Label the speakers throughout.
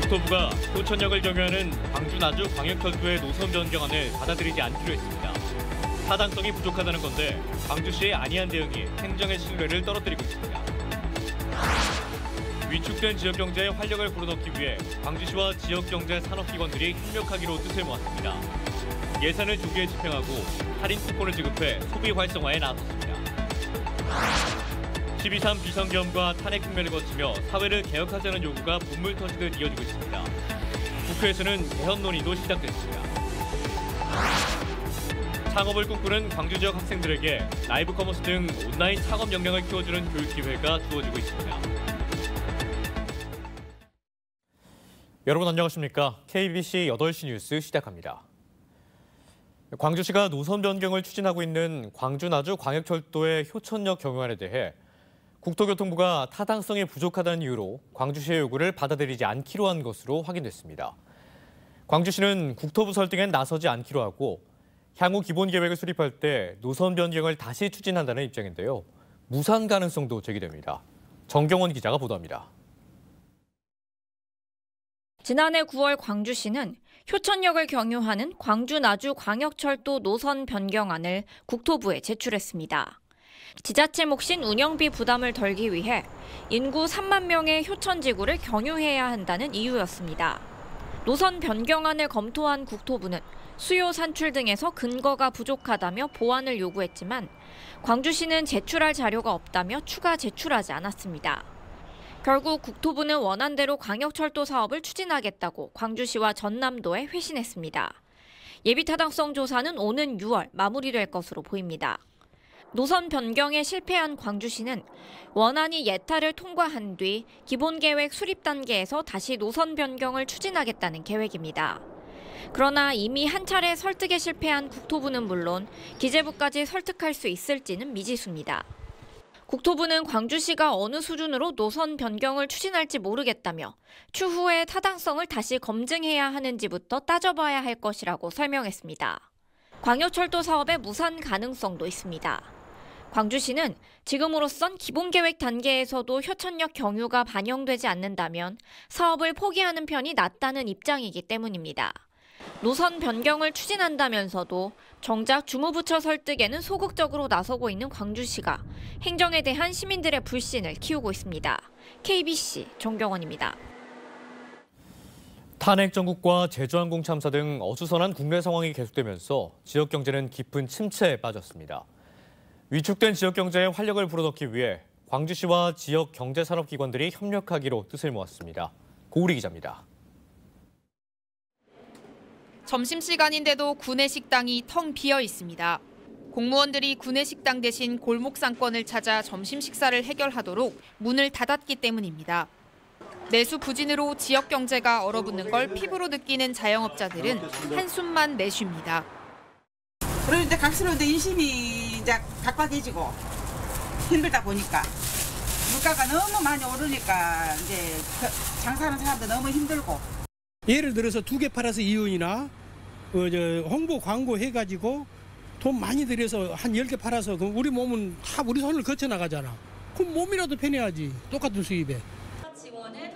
Speaker 1: 국토부가 효천역을 경유하는 광주 나주 광역철도의 노선 변경안을 받아들이지 않기로 했습니다. 타당성이 부족하다는 건데 광주시의 안이한 대응이 행정의 신뢰를 떨어뜨리고 있습니다. 위축된 지역경제에 활력을 불어넣기 위해 광주시와 지역경제 산업기관들이 협력하기로 뜻을 모았습니다. 예산을 조기에 집행하고 할인 쿠폰을 지급해 소비 활성화에 나섰습니다. 12.3 비상계엄과 탄핵 국면을 거치며 사회를 개혁하자는 요구가 분물 터지듯 이어지고 있습니다. 국회에서는 개헌 논의도 시작됐습니다. 창업을 꿈꾸는 광주 지역 학생들에게 라이브 커머스 등 온라인 창업 역량을 키워주는 교육 기회가 주어지고 있습니다. 여러분 안녕하십니까? KBC 8시 뉴스 시작합니다. 광주시가 노선 변경을 추진하고 있는 광주 나주 광역철도의 효천역 경유안에 대해 국토교통부가 타당성이 부족하다는 이유로 광주시의 요구를 받아들이지 않기로 한 것으로 확인됐습니다. 광주시는 국토부 설득엔 나서지 않기로 하고 향후 기본계획을 수립할 때 노선 변경을 다시 추진한다는 입장인데요. 무산 가능성도 제기됩니다. 정경원 기자가 보도합니다.
Speaker 2: 지난해 9월 광주시는 효천역을 경유하는 광주 나주 광역철도 노선 변경안을 국토부에 제출했습니다. 지자체 몫인 운영비 부담을 덜기 위해 인구 3만 명의 효천지구를 경유해야 한다는 이유였습니다. 노선 변경안을 검토한 국토부는 수요 산출 등에서 근거가 부족하다며 보완을 요구했지만 광주시는 제출할 자료가 없다며 추가 제출하지 않았습니다. 결국 국토부는 원안대로 광역철도 사업을 추진하겠다고 광주시와 전남도에 회신했습니다. 예비타당성 조사는 오는 6월 마무리될 것으로 보입니다. 노선 변경에 실패한 광주시는 원안이 예타를 통과한 뒤 기본계획 수립 단계에서 다시 노선 변경을 추진하겠다는 계획입니다. 그러나 이미 한 차례 설득에 실패한 국토부는 물론 기재부까지 설득할 수 있을지는 미지수입니다. 국토부는 광주시가 어느 수준으로 노선 변경을 추진할지 모르겠다며 추후에 타당성을 다시 검증해야 하는지부터 따져봐야 할 것이라고 설명했습니다. 광역철도 사업의 무산 가능성도 있습니다. 광주시는 지금으로선 기본계획 단계에서도 효천역 경유가 반영되지 않는다면 사업을 포기하는 편이 낫다는 입장이기 때문입니다. 노선 변경을 추진한다면서도 정작 주무부처 설득에는 소극적으로 나서고 있는 광주시가 행정에 대한 시민들의 불신을 키우고 있습니다. KBC 정경원입니다.
Speaker 1: 탄핵 정국과 제주항공 참사 등 어수선한 국내 상황이 계속되면서 지역 경제는 깊은 침체에 빠졌습니다. 위축된 지역 경제에 활력을 불어넣기 위해 광주시와 지역 경제산업기관들이 협력하기로 뜻을 모았습니다. 고우리 기자입니다.
Speaker 3: 점심시간인데도 구내식당이 텅 비어 있습니다. 공무원들이 구내식당 대신 골목 상권을 찾아 점심 식사를 해결하도록 문을 닫았기 때문입니다. 내수 부진으로 지역 경제가 얼어붙는 걸 피부로 느끼는 자영업자들은 한숨만 내쉽니다.
Speaker 4: 그리고 이제 각스러운데 인심이 이제 각박해지고 힘들다 보니까 물가가 너무 많이 오르니까 이제 장사하는 사람들 너무 힘들고.
Speaker 5: 예를 들어서 2개 팔아서 2원이나 홍보 광고 해가지고 돈 많이 들여서 한 10개 팔아서 그럼 우리 몸은 다 우리 손을 거쳐 나가잖아. 그럼 몸이라도 편해야지. 똑같은 수입에.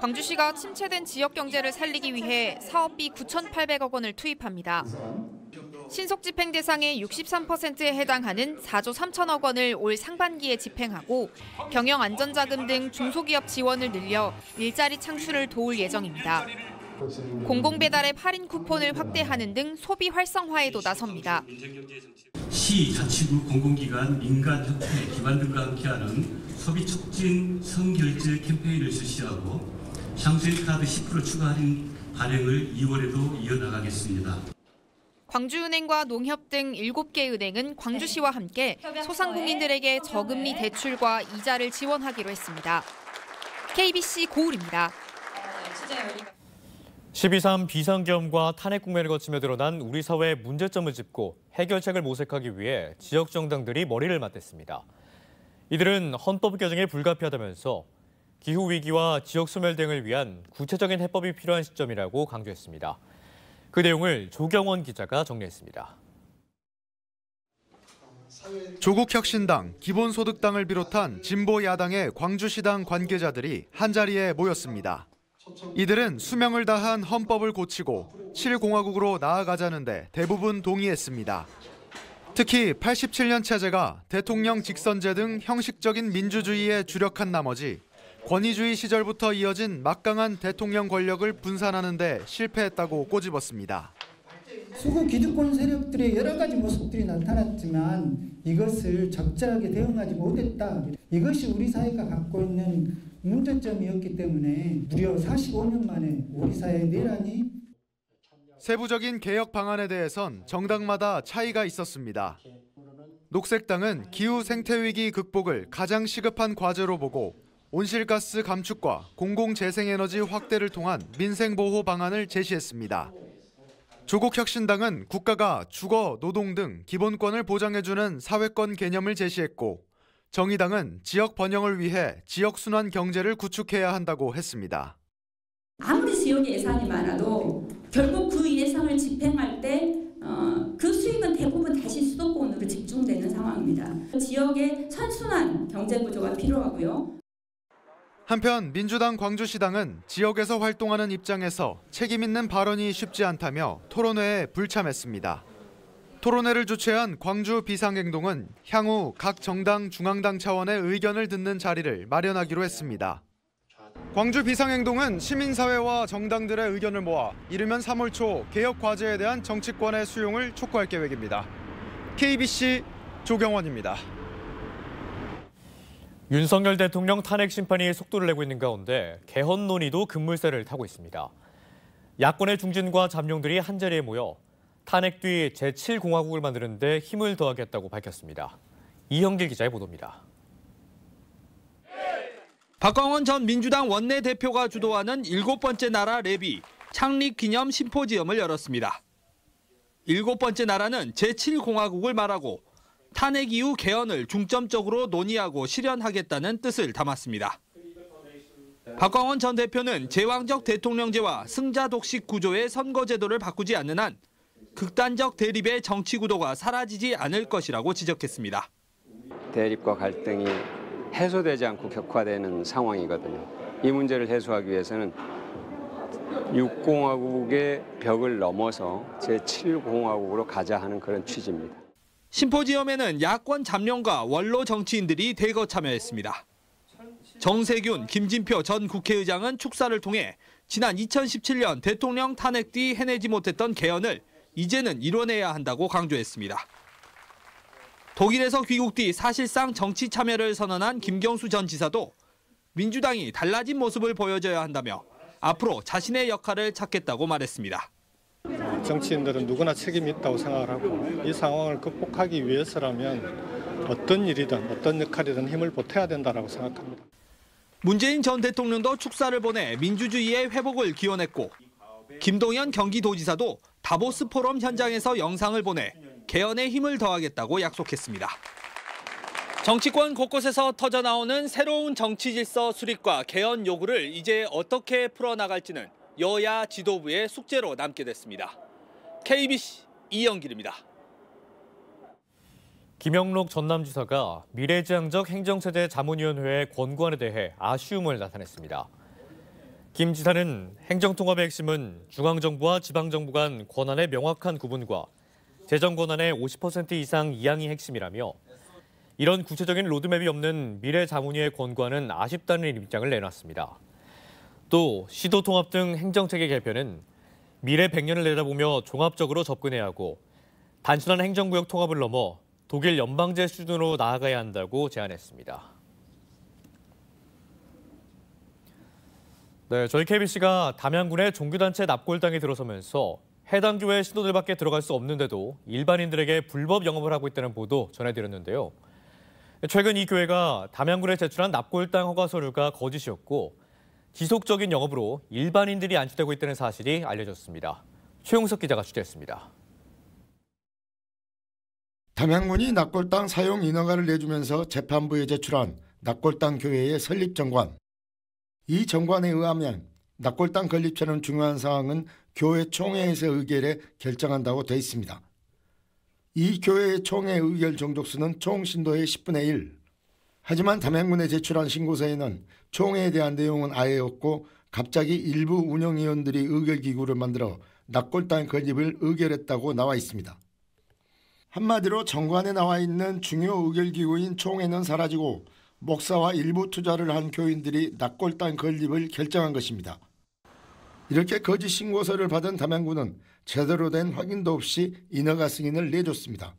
Speaker 3: 광주시가 침체된 지역 경제를 살리기 위해 사업비 9,800억 원을 투입합니다. 신속 집행 대상의 63%에 해당하는 4조 3천억 원을 올 상반기에 집행하고 경영 안전자금 등 중소기업 지원을 늘려 일자리 창출을 도울 예정입니다. 공공배달의 할인 쿠폰을 확대하는 등 소비 활성화에도 나섭니다.
Speaker 6: 시, 자치구, 공공기관, 민간협회, 기관들과 함께하는 소비 촉진 선결제 캠페인을 실시하고 향수카드 10% 추가 할인 발행을 2월에도 이어나가겠습니다.
Speaker 3: 광주은행과 농협 등 7개 은행은 광주시와 함께 소상공인들에게 저금리 대출과 이자를 지원하기로 했습니다. KBC 고울입니다.
Speaker 1: 12.3 비상계엄과 탄핵 국면을 거치며 드러난 우리 사회의 문제점을 짚고 해결책을 모색하기 위해 지역 정당들이 머리를 맞댔습니다. 이들은 헌법 개정에 불가피하다면서 기후위기와 지역 소멸 등을 위한 구체적인 해법이 필요한 시점이라고 강조했습니다. 그 내용을 조경원 기자가 정리했습니다.
Speaker 7: 조국혁신당, 기본소득당을 비롯한 진보 야당의 광주시당 관계자들이 한자리에 모였습니다. 이들은 수명을 다한 헌법을 고치고 실공화국으로 나아가자는데 대부분 동의했습니다. 특히 87년 체제가 대통령 직선제 등 형식적인 민주주의에 주력한 나머지 권위주의 시절부터 이어진 막강한 대통령 권력을 분산하는 데 실패했다고 꼬집었습니다.
Speaker 8: 수구 기득권 세력들의 여러 가지 모습들이 나타났지만 이것을 적절하게 대응하지 못했다. 이것이 우리 사회가 갖고 있는 문제점이었기 때문에 무려 45년 만에 우리 사회의 내란이
Speaker 7: 세부적인 개혁 방안에 대해선 정당마다 차이가 있었습니다. 녹색당은 기후 생태위기 극복을 가장 시급한 과제로 보고 온실가스 감축과 공공재생에너지 확대를 통한 민생보호 방안을 제시했습니다. 조국혁신당은 국가가 주거, 노동 등 기본권을 보장해주는 사회권 개념을 제시했고 정의당은 지역 번영을 위해 지역순환 경제를 구축해야 한다고 했습니다.
Speaker 9: 아무리 지역에 예산이 많아도 결국 그 예산을 집행할 때 그 수익은 대부분 다시 수도권으로 집중되는 상황입니다. 지역의 선순환 경제 구조가 필요하고요.
Speaker 7: 한편 민주당 광주시당은 지역에서 활동하는 입장에서 책임 있는 발언이 쉽지 않다며 토론회에 불참했습니다. 토론회를 주최한 광주 비상행동은 향후 각 정당 중앙당 차원의 의견을 듣는 자리를 마련하기로 했습니다. 광주 비상행동은 시민사회와 정당들의 의견을 모아 이르면 3월 초 개혁 과제에 대한 정치권의 수용을 촉구할 계획입니다. KBC 조경원입니다.
Speaker 1: 윤석열 대통령 탄핵 심판이 속도를 내고 있는 가운데 개헌 논의도 급물살을 타고 있습니다. 야권의 중진과 잠룡들이 한자리에 모여 탄핵 뒤 제7공화국을 만드는 데 힘을 더하겠다고 밝혔습니다. 이형길 기자의 보도입니다.
Speaker 10: 박광원 전 민주당 원내대표가 주도하는 7번째 나라 랩이 창립 기념 심포지엄을 열었습니다. 7번째 나라는 제7공화국을 말하고 탄핵 이후 개헌을 중점적으로 논의하고 실현하겠다는 뜻을 담았습니다. 박광원 전 대표는 제왕적 대통령제와 승자 독식 구조의 선거제도를 바꾸지 않는 한 극단적 대립의 정치 구도가 사라지지 않을 것이라고 지적했습니다.
Speaker 11: 대립과 갈등이 해소되지 않고 격화되는 상황이거든요. 이 문제를 해소하기 위해서는 6공화국의 벽을 넘어서 제7공화국으로 가자 하는 그런 취지입니다.
Speaker 10: 심포지엄에는 야권 잠룡과 원로 정치인들이 대거 참여했습니다. 정세균, 김진표 전 국회의장은 축사를 통해 지난 2017년 대통령 탄핵 뒤 해내지 못했던 개헌을 이제는 이뤄내야 한다고 강조했습니다. 독일에서 귀국 뒤 사실상 정치 참여를 선언한 김경수 전 지사도 민주당이 달라진 모습을 보여줘야 한다며 앞으로 자신의 역할을 찾겠다고 말했습니다.
Speaker 12: 정치인들은 누구나 책임이 있다고 생각을 하고 이 상황을 극복하기 위해서라면 어떤 일이든 어떤 역할이든 힘을 보태야 된다고 생각합니다.
Speaker 10: 문재인 전 대통령도 축사를 보내 민주주의의 회복을 기원했고 김동연 경기도지사도 다보스 포럼 현장에서 영상을 보내 개헌에 힘을 더하겠다고 약속했습니다. 정치권 곳곳에서 터져나오는 새로운 정치 질서 수립과 개헌 요구를 이제 어떻게 풀어나갈지는 여야 지도부의 숙제로 남게 됐습니다. KBC 이영길입니다.
Speaker 1: 김영록 전남지사가 미래지향적 행정체제 자문위원회의 권고안에 대해 아쉬움을 나타냈습니다. 김 지사는 행정통합의 핵심은 중앙정부와 지방정부 간 권한의 명확한 구분과 재정 권한의 50% 이상 이양이 핵심이라며 이런 구체적인 로드맵이 없는 미래자문위의 권고안은 아쉽다는 입장을 내놨습니다. 또 시도통합 등 행정체계 개편은 미래 100년을 내다보며 종합적으로 접근해야 하고 단순한 행정구역 통합을 넘어 독일 연방제 수준으로 나아가야 한다고 제안했습니다. 네, 저희 KBC가 담양군의 종교단체 납골당에 들어서면서 해당 교회 신도들밖에 들어갈 수 없는데도 일반인들에게 불법 영업을 하고 있다는 보도 전해드렸는데요. 최근 이 교회가 담양군에 제출한 납골당 허가 서류가 거짓이었고 지속적인 영업으로 일반인들이 안치되고 있다는 사실이 알려졌습니다. 최용석 기자가 취재했습니다.
Speaker 13: 담양군이 납골당 사용 인허가를 내주면서 재판부에 제출한 납골당 교회의 설립 정관. 이 정관에 의하면 납골당 건립처럼 중요한 사항은 교회 총회에서 의결해 결정한다고 되어 있습니다. 이 교회의 총회 의결 종족수는 총 신도의 10분의 1. 하지만 담양군에 제출한 신고서에는 총회에 대한 내용은 아예 없고 갑자기 일부 운영위원들이 의결기구를 만들어 낙골당 건립을 의결했다고 나와 있습니다. 한마디로 정관에 나와 있는 중요 의결기구인 총회는 사라지고 목사와 일부 투자를 한 교인들이 낙골당 건립을 결정한 것입니다. 이렇게 거짓 신고서를 받은 담양군은 제대로 된 확인도 없이 인허가 승인을 내줬습니다.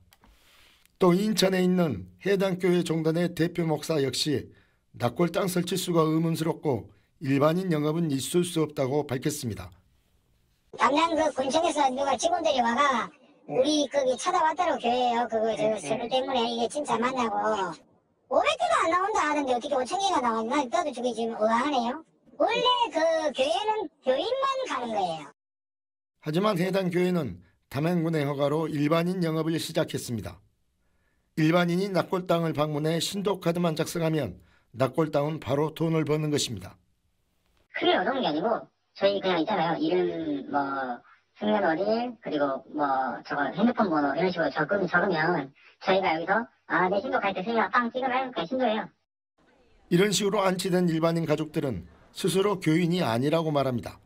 Speaker 13: 또 인천에 있는 해당 교회 종단의 대표 목사 역시 낙골당 설치수가 의문스럽고 일반인 영업은 있을 수 없다고 밝혔습니다.
Speaker 14: 담양 그 군청에서 누가 직원들이 와가 우리 거기 찾아왔다고 교회요. 그거 저 서류 때문에 이게 진짜 맞냐고 500개가 안 나온다 하던데 어떻게 5,000개가 나왔나? 나도 저게 지금 의아하네요. 원래 그 교회는 교인만 가는 거예요.
Speaker 13: 하지만 해당 교회는 담양군의 허가로 일반인 영업을 시작했습니다. 일반인이 낙골당을 방문해 신도카드만 작성하면 낙골당은 바로 돈을 버는 것입니다.
Speaker 14: 크게 어려운 게 아니고 저희 그냥 있잖아요. 이름 생년월일 그리고 저거 핸드폰 번호 이런 식으로 적으면 저희가 여기서 내 신도 갈 때 승인을 빵 찍으면 그냥 신도예요.
Speaker 13: 이런 식으로 안치된 일반인 가족들은 스스로 교인이 아니라고 말합니다.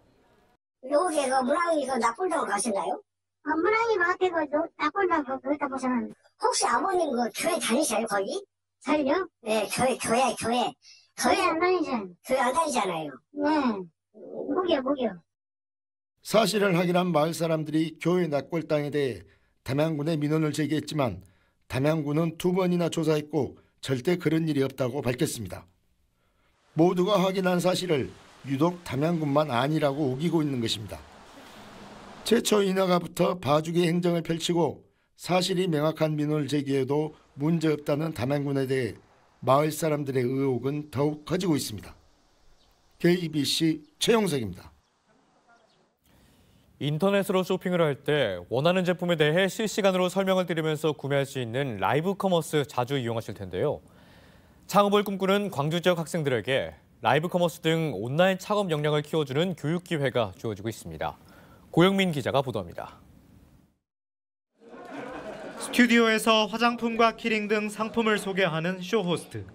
Speaker 14: 여기 그 문화위 그 낙골당을 가셨나요? 문화위 앞에 그 낙골당 거기다 보시면 혹시 아버님 그 교회 다니셔요 거기? 살요? 네 교회 안 다니잖아요. 교회 안 다니잖아요. 네 목이요.
Speaker 13: 사실을 확인한 마을 사람들이 교회 낙골당에 대해 담양군에 민원을 제기했지만 담양군은 2번이나 조사했고 절대 그런 일이 없다고 밝혔습니다. 모두가 확인한 사실을 유독 담양군만 아니라고 우기고 있는 것입니다. 최초 인허가부터 봐주기 행정을 펼치고 사실이 명확한 민원을 제기해도 문제없다는 담양군에 대해 마을 사람들의 의혹은 더욱 커지고 있습니다. KBC 최용석입니다.
Speaker 1: 인터넷으로 쇼핑을 할 때 원하는 제품에 대해 실시간으로 설명을 드리면서 구매할 수 있는 라이브 커머스 자주 이용하실 텐데요. 창업을 꿈꾸는 광주 지역 학생들에게 라이브 커머스 등 온라인 창업 역량을 키워주는 교육 기회가 주어지고 있습니다. 고영민 기자가 보도합니다.
Speaker 15: 스튜디오에서 화장품과 키링 등 상품을 소개하는 쇼 호스트.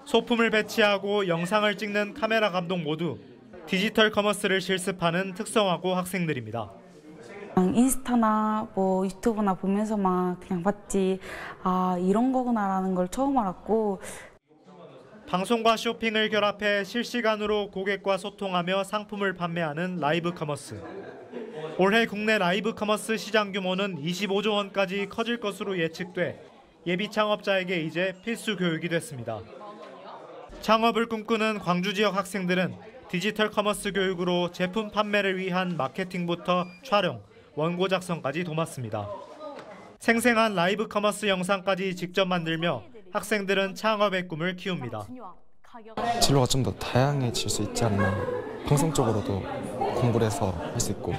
Speaker 15: 소품을 배치하고 영상을 찍는 카메라 감독 모두 디지털 커머스를 실습하는 특성화고 학생들입니다.
Speaker 16: 인스타나 유튜브나 보면서만 그냥 봤지 이런 거구나라는 걸 처음 알았고
Speaker 15: 방송과 쇼핑을 결합해 실시간으로 고객과 소통하며 상품을 판매하는 라이브 커머스. 올해 국내 라이브 커머스 시장 규모는 25조 원까지 커질 것으로 예측돼 예비 창업자에게 이제 필수 교육이 됐습니다. 창업을 꿈꾸는 광주 지역 학생들은 디지털 커머스 교육으로 제품 판매를 위한 마케팅부터 촬영, 원고 작성까지 도맡습니다. 생생한 라이브 커머스 영상까지 직접 만들며 학생들은 창업의 꿈을 키웁니다.
Speaker 17: 진로가 좀 더 다양해질 수 있지 않나. 방송적으로도 공부를 해서 할 수 있고.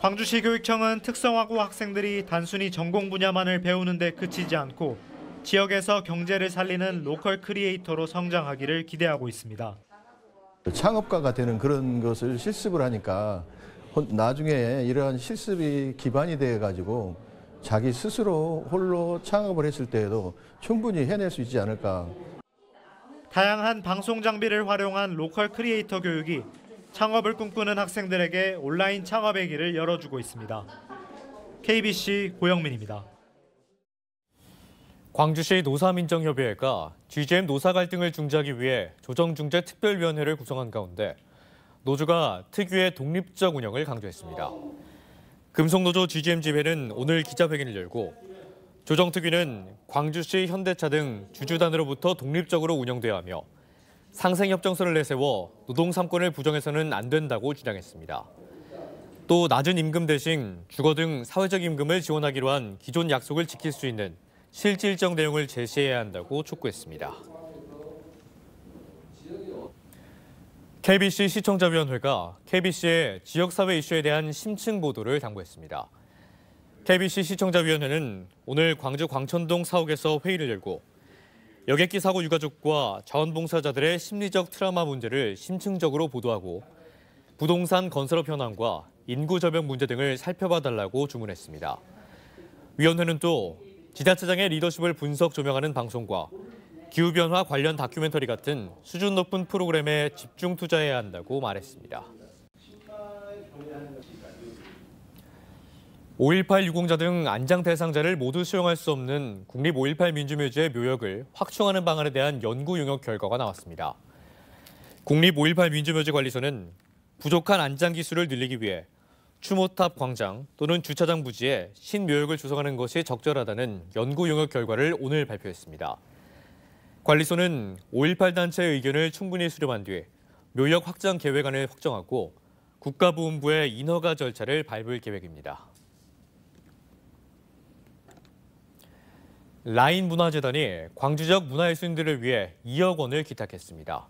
Speaker 15: 광주시 교육청은 특성화고 학생들이 단순히 전공 분야만을 배우는 데 그치지 않고 지역에서 경제를 살리는 로컬 크리에이터로 성장하기를 기대하고 있습니다.
Speaker 18: 창업가가 되는 그런 것을 실습을 하니까 나중에 이러한 실습이 기반이 돼가지고 자기 스스로 홀로 창업을 했을 때에도 충분히 해낼 수 있지 않을까.
Speaker 15: 다양한 방송 장비를 활용한 로컬 크리에이터 교육이 창업을 꿈꾸는 학생들에게 온라인 창업의 길을 열어주고 있습니다. KBC 고영민입니다.
Speaker 1: 광주시 노사민정협의회가 GGM 노사 갈등을 중재하기 위해 조정중재특별위원회를 구성한 가운데 노조가 특유의 독립적 운영을 강조했습니다. 금속노조 GGM 지회는 오늘 기자회견을 열고 조정특위는 광주시, 현대차 등 주주단으로부터 독립적으로 운영돼야 하며 상생협정서를 내세워 노동 3권을 부정해서는 안 된다고 주장했습니다. 또 낮은 임금 대신 주거 등 사회적 임금을 지원하기로 한 기존 약속을 지킬 수 있는 실질적 내용을 제시해야 한다고 촉구했습니다. KBC 시청자위원회가 KBC의 지역사회 이슈에 대한 심층 보도를 당부했습니다. KBC 시청자위원회는 오늘 광주 광천동 사옥에서 회의를 열고 여객기 사고 유가족과 자원봉사자들의 심리적 트라우마 문제를 심층적으로 보도하고 부동산 건설업 현황과 인구 저변 문제 등을 살펴봐달라고 주문했습니다. 위원회는 또 지자체장의 리더십을 분석 조명하는 방송과 기후변화 관련 다큐멘터리 같은 수준 높은 프로그램에 집중 투자해야 한다고 말했습니다. 5.18 유공자 등 안장 대상자를 모두 수용할 수 없는 국립 5.18 민주묘지의 묘역을 확충하는 방안에 대한 연구 용역 결과가 나왔습니다. 국립 5.18 민주묘지관리소는 부족한 안장 기술을 늘리기 위해 추모탑 광장 또는 주차장 부지에 신묘역을 조성하는 것이 적절하다는 연구 용역 결과를 오늘 발표했습니다. 관리소는 5.18 단체의 의견을 충분히 수렴한 뒤 묘역 확장 계획안을 확정하고 국가보훈부의 인허가 절차를 밟을 계획입니다. 라인문화재단이 광주적 문화예술인들을 위해 2억 원을 기탁했습니다.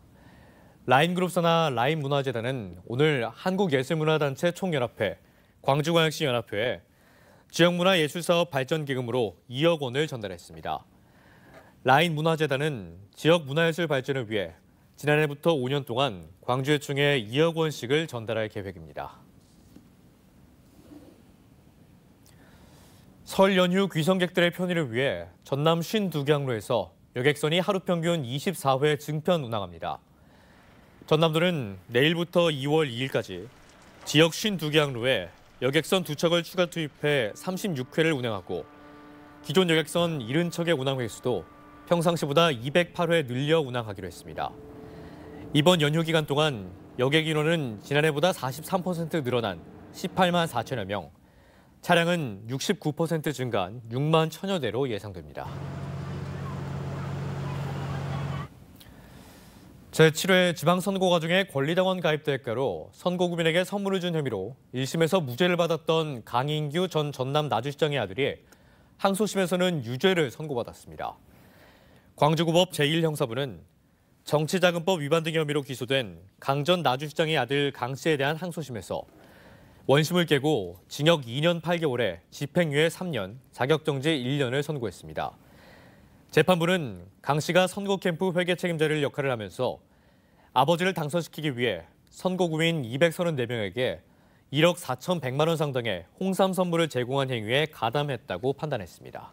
Speaker 1: 라인그룹 산하 라인문화재단은 오늘 한국예술문화단체 총연합회, 광주광역시 연합회에 지역문화예술사업 발전기금으로 2억 원을 전달했습니다. 라인문화재단은 지역 문화예술 발전을 위해 지난해부터 5년 동안 광주에총에 2억 원씩을 전달할 계획입니다. 설 연휴 귀성객들의 편의를 위해 전남 52개 항로에서 여객선이 하루 평균 24회 증편 운항합니다. 전남도는 내일부터 2월 2일까지 지역 52개 항로에 여객선 2척을 추가 투입해 36회를 운항하고 기존 여객선 70척의 운항 횟수도 평상시보다 208회 늘려 운항하기로 했습니다. 이번 연휴 기간 동안 여객 인원은 지난해보다 43% 늘어난 18만 4천여 명, 차량은 69% 증가한 6만 1천여 대로 예상됩니다. 제7회 지방선거 과정에 권리당원 가입 대가로 선거구민에게 선물을 준 혐의로 1심에서 무죄를 받았던 강인규 전 전남 나주시장의 아들이 항소심에서는 유죄를 선고받았습니다. 광주고법 제1형사부는 정치자금법 위반 등 혐의로 기소된 강 전 나주시장의 아들 강 씨에 대한 항소심에서 원심을 깨고 징역 2년 8개월에 집행유예 3년, 자격정지 1년을 선고했습니다. 재판부는 강 씨가 선거 캠프 회계 책임자를 역할을 하면서 아버지를 당선시키기 위해 선거구민 234명에게 1억 4,100만 원 상당의 홍삼 선물을 제공한 행위에 가담했다고 판단했습니다.